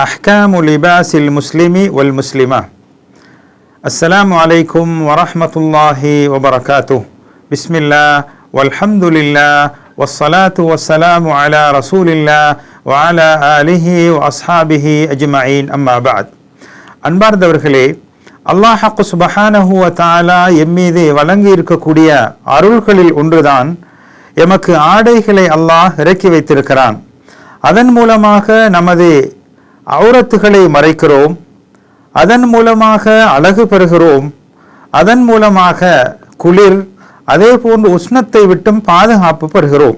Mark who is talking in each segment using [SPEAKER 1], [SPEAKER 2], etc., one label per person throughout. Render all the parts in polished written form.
[SPEAKER 1] அஹ்காமு லிபாஸில் முஸ்லிமி வல் முஸ்லிமா. அஸ்ஸலாமு அலைக்கும் வரஹ்மத்துல்லாஹி வபரகாத்துஹ். பிஸ்மில்லா வல்ஹம்துலில்லா வஸ்ஸலாத்து வஸ்ஸலாமு அலா ரசூலில்லா வ அலா ஆலிஹி வ அஸ்ஹாபிஹி அஜ்மஈன். அம்மா பஅத். அன்பார்ந்தவர்களே, அல்லாஹ் சுப்ஹானஹு வ தஆலா எம்மீது வழங்கி இருக்கக்கூடிய அருள்களில் ஒன்றுதான் எமக்கு ஆடைகளை அல்லாஹ் இறக்கி வைத்திருக்கிறான். அதன் மூலமாக நமது ஔரத்துகளை மறைக்கிறோம், அதன் மூலமாக அழகு பெறுகிறோம், அதன் மூலமாக குளிர் அதே போன்று உஷ்ணத்தை விட்டும் பாதுகாப்பு பெறுகிறோம்.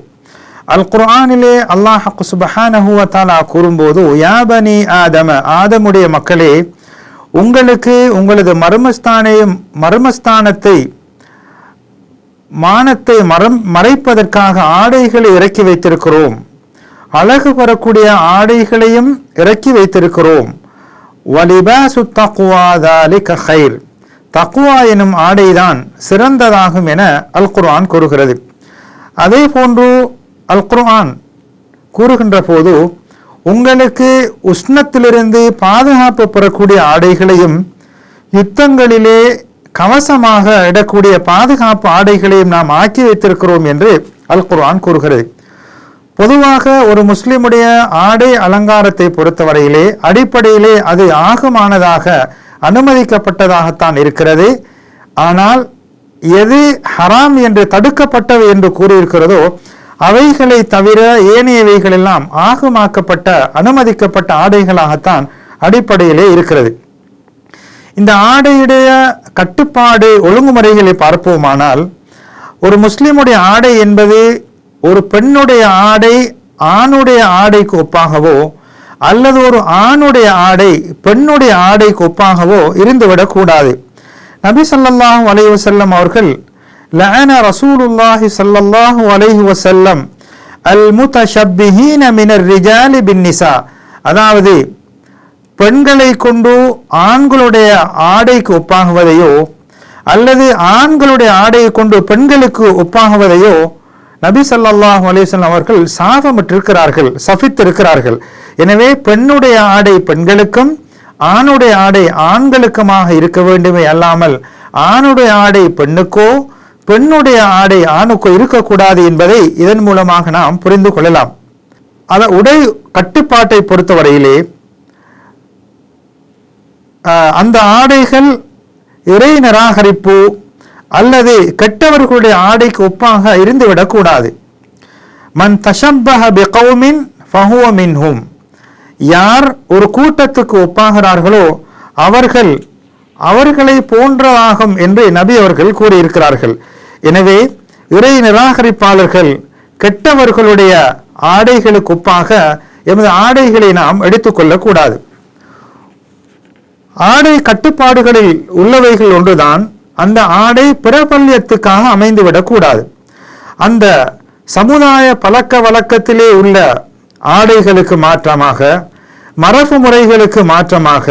[SPEAKER 1] அல் குர்ஆனிலே அல்லாஹ் சுப்ஹானஹு வ தஆலா கூறும்போது, யா பனி ஆதம, ஆதமுடைய மக்களே, உங்களுக்கு உங்களது மர்மஸ்தானத்தை மானத்தை மறைப்பதற்காக ஆடைகளை இறக்கி வைத்திருக்கிறோம், அழகு பெறக்கூடிய ஆடைகளையும் இறக்கி வைத்திருக்கிறோம். வலிபாசு தக்வா தாலிக கைர், தக்வா எனும் ஆடைதான் சிறந்ததாகும் என அல் குர்ஆன் கூறுகிறது. அதே போன்று அல் குர்ஆன் கூறுகின்ற போது, உங்களுக்கு உஷ்ணத்திலிருந்து பாதுகாப்பு பெறக்கூடிய ஆடைகளையும் யுத்தங்களிலே கவசமாக இடக்கூடிய பாதுகாப்பு ஆடைகளையும் நாம் ஆக்கி வைத்திருக்கிறோம் என்று அல் குர்ஆன் கூறுகிறது. பொதுவாக ஒரு முஸ்லிமுடைய ஆடை அலங்காரத்தை பொறுத்தவரையிலே அடிப்படையிலே அது ஆகுமானதாக அனுமதிக்கப்பட்டதாகத்தான் இருக்கிறது. ஆனால் எது ஹராம் என்று தடுக்கப்பட்டவை என்று கூறியிருக்கிறதோ அவைகளை தவிர ஏனையவைகள் எல்லாம் ஆகுமாக்கப்பட்ட அனுமதிக்கப்பட்ட ஆடைகளாகத்தான் அடிப்படையிலே இருக்கிறது. இந்த ஆடையுடைய கட்டுப்பாடு ஒழுங்குமுறைகளை பார்ப்போமானால், ஒரு முஸ்லிமுடைய ஆடை என்பது ஒரு பெண்ணுடைய ஆடை ஆணுடைய ஆடைக்கு ஒப்பாகவோ அல்லது ஒரு ஆணுடைய ஆடை பெண்ணுடைய ஆடைக்கு ஒப்பாகவோ இருந்துவிடக்கூடாது. நபி ஸல்லல்லாஹு அலைஹி வஸல்லம் அவர்கள் லஅன ரசூலுல்லாஹி ஸல்லல்லாஹு அலைஹி வஸல்லம் அல் முத்தஷப்பிஹீன மினர் ரிஜாலி பின் நிசா, அதாவது பெண்களை கொண்டு ஆண்களுடைய ஆடைக்கு ஒப்பாகுவதையோ அல்லது ஆண்களுடைய ஆடையை கொண்டு பெண்களுக்கு ஒப்பாகுவதையோ நபி ஸல்லல்லாஹு அலைஹி வஸல்லம் அவர்கள் சாபமிட்டிருக்கிறார்கள், சபித்திருக்கிறார்கள். எனவே பெண்ணுடைய ஆடை பெண்களுக்கும் ஆணுடைய ஆடை ஆண்களுக்குமாக இருக்க வேண்டுமே அல்லாமல் ஆணுடைய ஆடை பெண்ணுக்கோ பெண்ணுடைய ஆடை ஆணுக்கோ இருக்கக்கூடாது என்பதை இதன் மூலமாக நாம் புரிந்து கொள்ளலாம். உடை கட்டுப்பாட்டை பொறுத்தவரையிலே அந்த ஆடைகள் இறை நிராகரிப்பு அல்லது கெட்டவர்களுடைய ஆடைக்கு ஒப்பாக இருந்துவிடக்கூடாது. மன் தஷப்பஹ பிகௌமின் ஃபஹுவ மின்ஹும், யார் ஒரு கூட்டத்துக்கு ஒப்பாகிறார்களோ அவர்களை போன்றதாகும் என்று நபி அவர்கள் கூறியிருக்கிறார்கள். எனவே இறை நிராகரிப்பாளர்கள் கெட்டவர்களுடைய ஆடைகளுக்கு ஒப்பாக எமது ஆடைகளை நாம் எடுத்துக்கொள்ளக்கூடாது. ஆடை கட்டுப்பாடுகளில் உள்ளவைகள் ஒன்றுதான் அந்த ஆடை பிரபல்யத்துக்காக அமைந்துவிடக்கூடாது. அந்த சமுதாய பழக்க வழக்கத்திலே உள்ள ஆடைகளுக்கு மாற்றமாக, மரபு முறைகளுக்கு மாற்றமாக,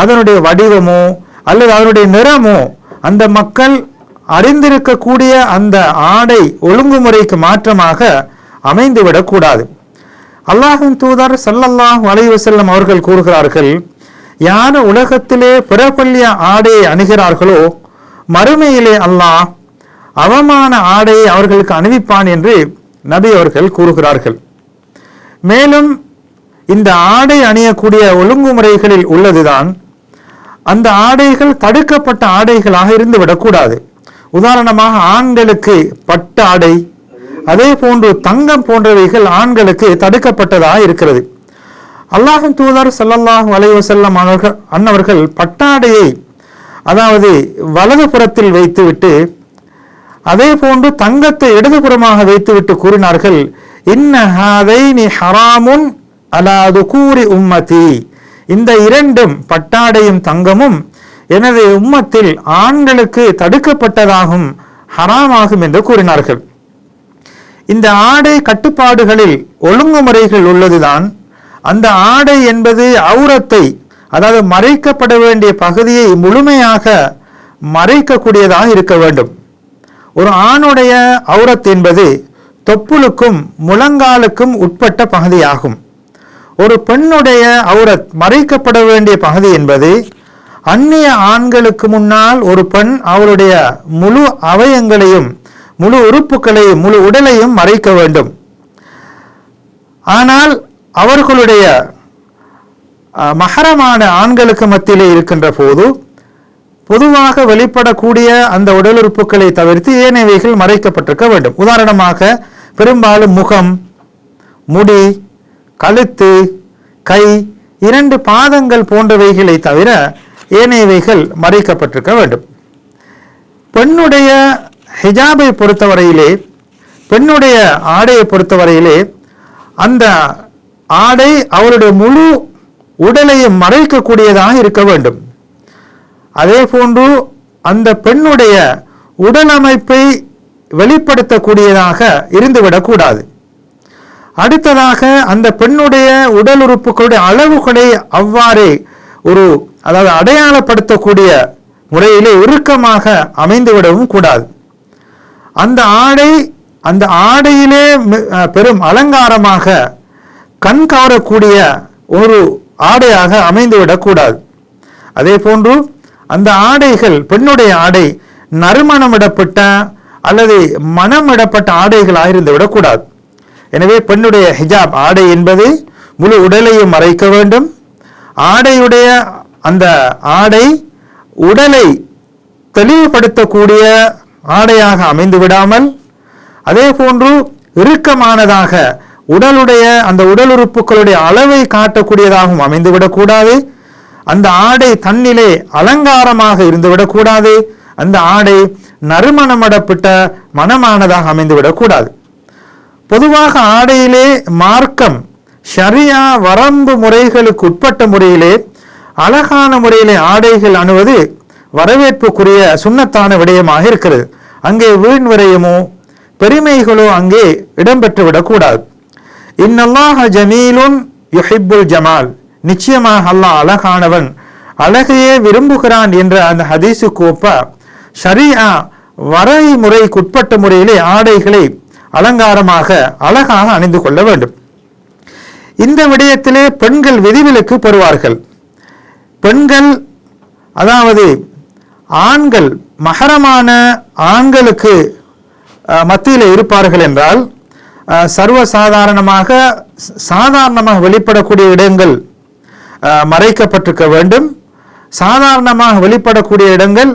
[SPEAKER 1] அதனுடைய வடிவமோ அல்லது அதனுடைய நிறமோ அந்த மக்கள் அறிந்திருக்கக்கூடிய அந்த ஆடை ஒழுங்குமுறைக்கு மாற்றமாக அமைந்துவிடக்கூடாது. அல்லாஹ்வின் தூதர் ஸல்லல்லாஹு அலைஹி வஸல்லம் அவர்கள் கூறுகிறார்கள், யார் உலகத்திலே பிரபல்ய ஆடையை அணுகிறார்களோ மறுமையிலே அல்லாஹ் அவமான ஆடையை அவர்களுக்கு அணிவிப்பான் என்று நபி அவர்கள் கூறுகிறார்கள். மேலும் இந்த ஆடை அணியக்கூடிய ஒழுங்குமுறைகளில் உள்ளதுதான் அந்த ஆடைகள் தடுக்கப்பட்ட ஆடைகளாக இருந்துவிடக்கூடாது. உதாரணமாக ஆண்களுக்கு பட்டு ஆடை, அதே போன்று தங்கம் போன்றவைகள் ஆண்களுக்கு தடுக்கப்பட்டதாக இருக்கிறது. அல்லாஹ்வின் தூதர் ஸல்லல்லாஹு அலைஹி வஸல்லம் அன்னவர்கள் பட்டாடையை அதாவது வலது புறத்தில் வைத்துவிட்டு அதே போன்று தங்கத்தை இடதுபுறமாக வைத்துவிட்டு கூறினார்கள், இன்ன ஹாதைனி ஹராமுன் அலா துகூரி உம்மதி, இந்த இரண்டும் பட்டாடையும் தங்கமும் எனது உம்மத்தில் ஆண்களுக்கு தடுக்கப்பட்டதாகும், ஹராமாகும் என்று கூறினார்கள். இந்த ஆடை கட்டுப்பாடுகளில் ஒழுங்குமுறைகள் உள்ளதுதான் அந்த ஆடை என்பது ஔரத்தை, அதாவது மறைக்கப்பட வேண்டிய பகுதியை முழுமையாக மறைக்கக்கூடியதாக இருக்க வேண்டும். ஒரு ஆணுடைய ஔரத் என்பது தொப்புளுக்கும் முழங்காலுக்கும் உட்பட்ட பகுதியாகும். ஒரு பெண்ணுடைய அவுரத் மறைக்கப்பட வேண்டிய பகுதி என்பது அந்நிய ஆண்களுக்கு முன்னால் ஒரு பெண் அவளுடைய முழு அவயங்களையும் முழு உறுப்புகளையும் முழு உடலையும் மறைக்க வேண்டும். ஆனால் அவர்களுடைய மஹரமான ஆண்களுக்கு மத்தியிலே இருக்கின்ற போது பொதுவாக வெளிப்படக்கூடிய அந்த உடல் உறுப்புகளை தவிர்த்து ஏனையவைகள் மறைக்கப்பட்டிருக்க வேண்டும். உதாரணமாக பெரும்பாலும் முகம், முடி, கழுத்து, கை, 2 பாதங்கள் போன்றவைகளை தவிர ஏனையவைகள் மறைக்கப்பட்டிருக்க வேண்டும். பெண்ணுடைய ஹிஜாபை பொறுத்தவரையிலே, பெண்ணுடைய ஆடையை பொறுத்தவரையிலே அந்த ஆடை அவருடைய முழு உடலையும் மறைக்கக்கூடியதாக இருக்க வேண்டும். அதே போன்று அந்த பெண்ணுடைய உடல் அமைப்பை வெளிப்படுத்தக்கூடியதாக இருந்துவிடக்கூடாது. அடுத்ததாக அந்த பெண்ணுடைய உடல் உறுப்புகளுடைய அளவுகளை அவ்வாறே அதாவது அடையாளப்படுத்தக்கூடிய முறையிலே இறுக்கமாக அமைந்துவிடவும் கூடாது. அந்த ஆடையிலே பெரும் அலங்காரமாக கண் கவரக்கூடிய ஒரு ஆடையாக அமைந்துவிடக்கூடாது. அதே போன்று அந்த ஆடைகள், பெண்ணுடைய ஆடை நறுமணமிடப்பட்ட அல்லது மனமிடப்பட்ட ஆடைகளாக இருந்துவிடக்கூடாது. எனவே பெண்ணுடைய ஹிஜாப் ஆடை என்பது முழு உடலையும் மறைக்க வேண்டும். ஆடையுடைய அந்த ஆடை உடலை தெளிவுபடுத்தக்கூடிய ஆடையாக அமைந்து விடாமல், அதே போன்று இறுக்கமானதாக உடலுடைய அந்த உடல் உறுப்புகளுடைய அளவை காட்டக்கூடியதாகவும் அமைந்துவிடக்கூடாது. அந்த ஆடை தன்னிலே அலங்காரமாக இருந்துவிடக்கூடாது. அந்த ஆடை நறுமணமிடப்பட்ட மனமானதாக அமைந்துவிடக்கூடாது. பொதுவாக ஆடையிலே மார்க்கம் ஷரியா வரம்பு முறைகளுக்கு உட்பட்ட முறையிலே அழகான முறையிலே ஆடைகள் அணுவது வரவேற்புக்குரிய சுன்னத்தான விடயமாக இருக்கிறது. அங்கே வீண் விரயமோ பெருமைகளோ அங்கே இடம்பெற்றுவிடக்கூடாது. இன்னல்லாஹ ஜமீலுன் யுஹிப்புல் ஜமால், நிச்சயமாக அல்லாஹ் அழகானவன், அழகையே விரும்புகிறான் என்ற அந்த ஹதீஸுக்கு ஒப்ப ஷரியா வரைமுறைக்குட்பட்ட முறையிலே ஆடைகளை அலங்காரமாக அழகாக அணிந்து கொள்ள வேண்டும். இந்த விடயத்திலே பெண்கள் விதிவிலக்கு பெறுவார்கள். பெண்கள், அதாவது ஆண்கள் மஹரமான ஆண்களுக்கு மத்தியில் இருப்பார்கள் என்றால் சாதாரணமாக வெளிப்படக்கூடிய இடங்கள் மறைக்கப்பட்டிருக்க வேண்டும். சாதாரணமாக வெளிப்படக்கூடிய இடங்கள்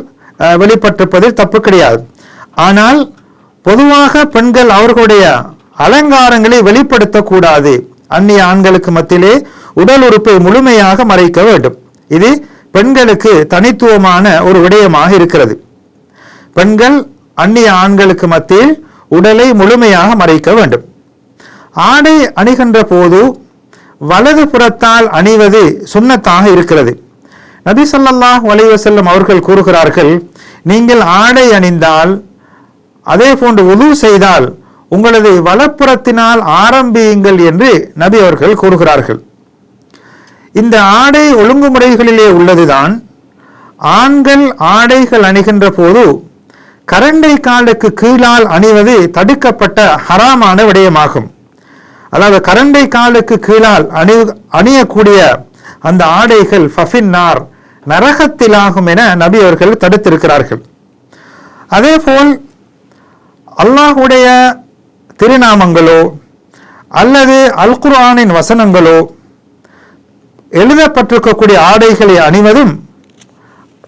[SPEAKER 1] வெளிப்பட்டிருப்பதில் தப்பு கிடையாது. ஆனால் பொதுவாக பெண்கள் அவர்களுடைய அலங்காரங்களை வெளிப்படுத்தக்கூடாது. அந்நிய ஆண்களுக்கு மத்தியிலே உடல் உறுப்பை முழுமையாக மறைக்க வேண்டும். இது பெண்களுக்கு தனித்துவமான ஒரு விடயமாக இருக்கிறது. பெண்கள் அந்நிய ஆண்களுக்கு மத்தியில் உடலை முழுமையாக மறைக்க வேண்டும். ஆடை அணிகின்ற போது வலது புறத்தால் அணிவது சுன்னத்தாக இருக்கிறது. நபி ஸல்லல்லாஹு அலைஹி வஸல்லம் அவர்கள் கூறுகிறார்கள், நீங்கள் ஆடை அணிந்தால், அதே போன்று வுது செய்தால் உங்களது வலப்புறத்தினால் ஆரம்பியுங்கள் என்று நபி அவர்கள் கூறுகிறார்கள். இந்த ஆடை ஒழுங்குமுறைகளிலே உள்ளதுதான் ஆண்கள் ஆடைகள் அணிகின்ற போது கரண்டை காலுக்கு கீழால் அணிவது தடுக்கப்பட்ட ஹராமான விடயமாகும். அதாவது கரண்டை காலுக்கு கீழால் அணியக்கூடிய அந்த ஆடைகள் ஃபஃபின்னார், நரகத்திலாகும் என நபி அவர்கள் தடுத்திருக்கிறார்கள். அதேபோல் அல்லாஹுடைய திருநாமங்களோ அல்லது அல் குர்ஆனின் வசனங்களோ எழுதப்பட்டிருக்கக்கூடிய ஆடைகளை அணிவதும்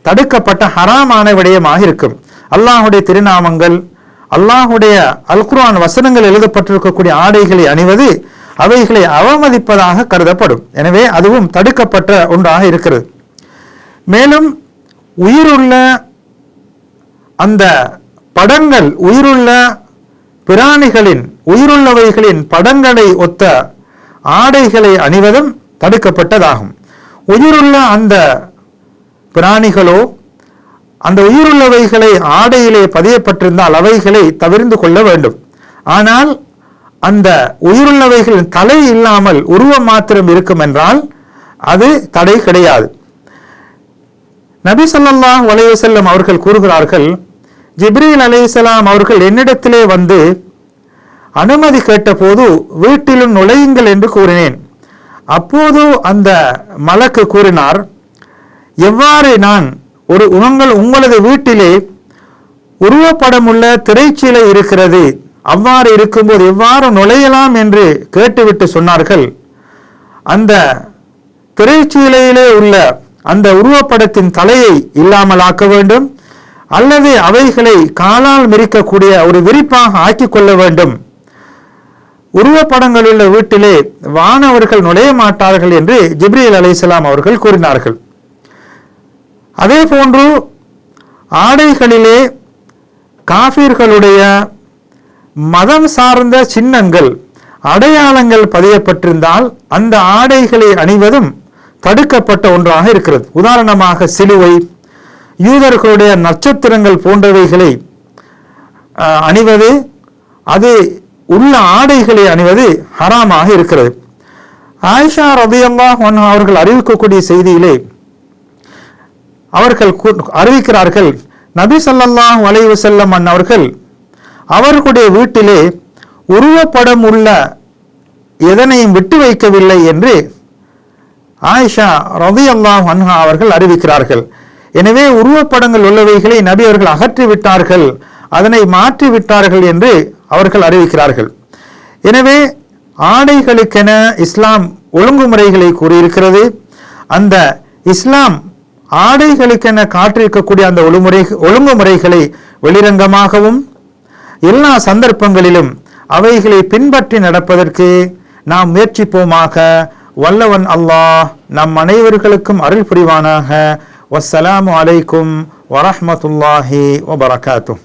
[SPEAKER 1] தடுக்கப்பட்ட ஹராமான விடயமாக இருக்கும். அல்லாஹுடைய திருநாமங்கள், அல்லாஹுடைய அல் குர்ஆன் வசனங்கள் எழுதப்பட்டிருக்கக்கூடிய ஆடைகளை அணிவது அவைகளை அவமதிப்பதாக கருதப்படும். எனவே அதுவும் தடுக்கப்பட்ட ஒன்றாக இருக்கிறது. மேலும் உயிருள்ள அந்த படங்கள், உயிருள்ள பிராணிகளின், உயிருள்ளவைகளின் படங்களை ஒத்த ஆடைகளை அணிவதும் தடுக்கப்பட்டதாகும். உயிருள்ள அந்த பிராணிகளோ அந்த உயிருள்ளவைகளை ஆடையிலே பதியப்பட்டிருந்தால் அவைகளை தவிர்த்து கொள்ள வேண்டும். ஆனால் அந்த உயிருள்ளவைகளின் தலை இல்லாமல் உருவம் மாத்திரம் இருக்கும் என்றால் அது தடை கிடையாது. நபி ஸல்லல்லாஹு அலைஹி வஸல்லம் அவர்கள் கூறுகிறார்கள், ஜிப்ரீல் அலைஹிஸ்ஸலாம் அவர்கள் என்னிடத்திலே வந்து அனுமதி கேட்டபோது வீட்டிலும் நுழையுங்கள் என்று கூறினேன். அப்போது அந்த மலக்கு கூறினார், எவ்வாறு நான் உங்களது வீட்டிலே உருவப்படமுள்ள திரைச்சீலை இருக்கிறது, அவ்வாறு இருக்கும்போது எவ்வாறு நுழையலாம் என்று கேட்டுவிட்டு சொன்னார்கள், அந்த திரைச்சீலையிலே உள்ள அந்த உருவப்படத்தின் தலையை இல்லாமலாக்க வேண்டும், அல்லது அவைகளை காலால் மிரிக்கக்கூடிய ஒரு விரிப்பாக ஆக்கிக் கொள்ள வேண்டும். உருவப்படங்கள் உள்ள வீட்டிலே வானவர்கள் நுழைய மாட்டார்கள் என்று ஜிப்ரீல் அலைஹிஸ்ஸலாம் அவர்கள் கூறினார்கள். அதே போன்று ஆடைகளிலே காஃபிர்களுடைய மதம் சார்ந்த சின்னங்கள் அடையாளங்கள் பதியப்பட்டிருந்தால் அந்த ஆடைகளை அணிவதும் தடுக்கப்பட்ட ஒன்றாக இருக்கிறது. உதாரணமாக சிலுவை, யூதர்களுடைய நட்சத்திரங்கள் போன்றவைகளை அணிவது, அது உள்ள ஆடைகளை அணிவது ஹராமாக இருக்கிறது. ஆயிஷா ரலியல்லாஹு அன்ஹா அவர்கள் அறிவிக்கக்கூடிய செய்தியிலே அவர்கள் அறிவிக்கிறார்கள், நபி ஸல்லல்லாஹு அலைஹி வஸல்லம் அவர்கள் அவர்களுடைய வீட்டிலே உருவப்படம் உள்ள எதனையும் விட்டு வைக்கவில்லை என்று ஆயிஷா ரலியல்லாஹு அன்ஹா அவர்கள் அறிவிக்கிறார்கள். எனவே உருவப்படங்கள் உள்ளவைகளை நபி அவர்கள் அகற்றி விட்டார்கள், அதனை மாற்றி விட்டார்கள் என்று அவர்கள் அறிவிக்கிறார்கள். எனவே ஆடைகளுக்கென இஸ்லாம் ஒழுங்குமுறைகளை கூறியிருக்கிறது. அந்த இஸ்லாம் ஆடைகளுக்கென காட்டிருக்கக்கூடிய அந்த ஒழுங்குமுறைகளை வெளிரங்கமாகவும் எல்லா சந்தர்ப்பங்களிலும் அவைகளை பின்பற்றி நடப்பதற்கு நாம் முயற்சிப்போமாக. வல்லவன் அல்லாஹ் நம் அனைவர்களுக்கும் அருள் புரிவானாக. வஸ்ஸலாமு அலைக்கும் வரஹ்மத்துல்லாஹி வபரகாத்துஹு.